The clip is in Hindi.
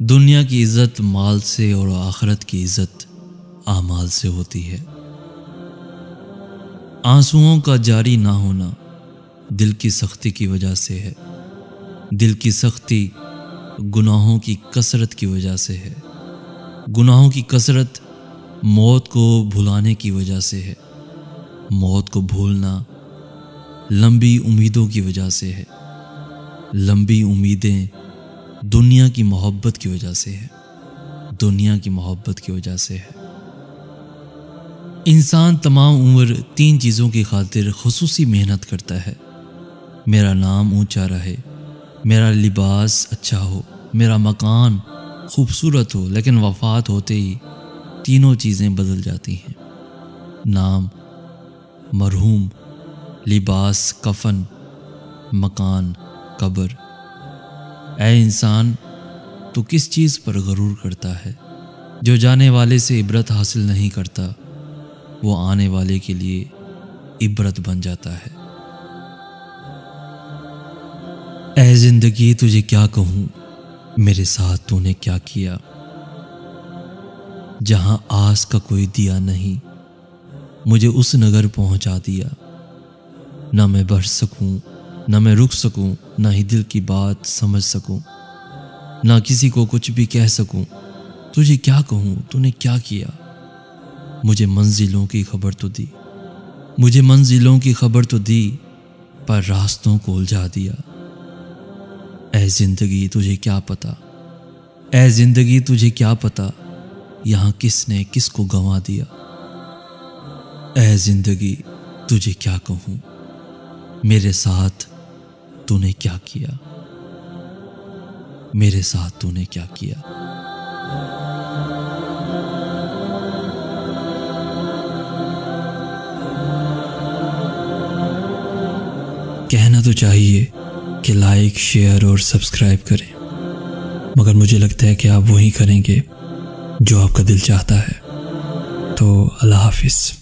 दुनिया की इज्जत माल से और आखिरत की इज्जत आमाल से होती है। आंसुओं का जारी ना होना दिल की सख्ती की वजह से है। दिल की सख्ती गुनाहों की कसरत की वजह से है। गुनाहों की कसरत मौत को भुलाने की वजह से है। मौत को भूलना लंबी उम्मीदों की वजह से है। लंबी उम्मीदें दुनिया की मोहब्बत की वजह से है। दुनिया की मोहब्बत की वजह से है। इंसान तमाम उम्र 3 चीज़ों की खातिर खुसूसी मेहनत करता है। मेरा नाम ऊंचा रहे, मेरा लिबास अच्छा हो, मेरा मकान खूबसूरत हो। लेकिन वफ़ात होते ही तीनों चीज़ें बदल जाती हैं। नाम मरहूम, लिबास कफन, मकान कब्र। ऐ इंसान, तो किस चीज़ पर गरूर करता है? जो जाने वाले से इबरत हासिल नहीं करता वो आने वाले के लिए इबरत बन जाता है। ऐ जिंदगी तुझे क्या कहूँ, मेरे साथ तूने क्या किया। जहां आस का कोई दिया नहीं, मुझे उस नगर पहुंचा दिया। ना मैं बढ़ सकूं, ना मैं रुक सकूं, ना ही दिल की बात समझ सकूं, ना किसी को कुछ भी कह सकूं। तुझे क्या कहूं, तूने क्या किया। मुझे मंजिलों की खबर तो दी, मुझे मंजिलों की खबर तो दी, पर रास्तों को उलझा दिया। ऐ जिंदगी तुझे क्या पता, ऐ जिंदगी तुझे क्या पता, यहाँ किसने किसको गंवा दिया। ऐ जिंदगी तुझे क्या कहूँ, मेरे साथ तूने क्या किया। मेरे साथ तूने क्या किया। कहना तो चाहिए कि लाइक, शेयर और सब्सक्राइब करें, मगर मुझे लगता है कि आप वही करेंगे जो आपका दिल चाहता है। तो अल्लाह हाफिज़।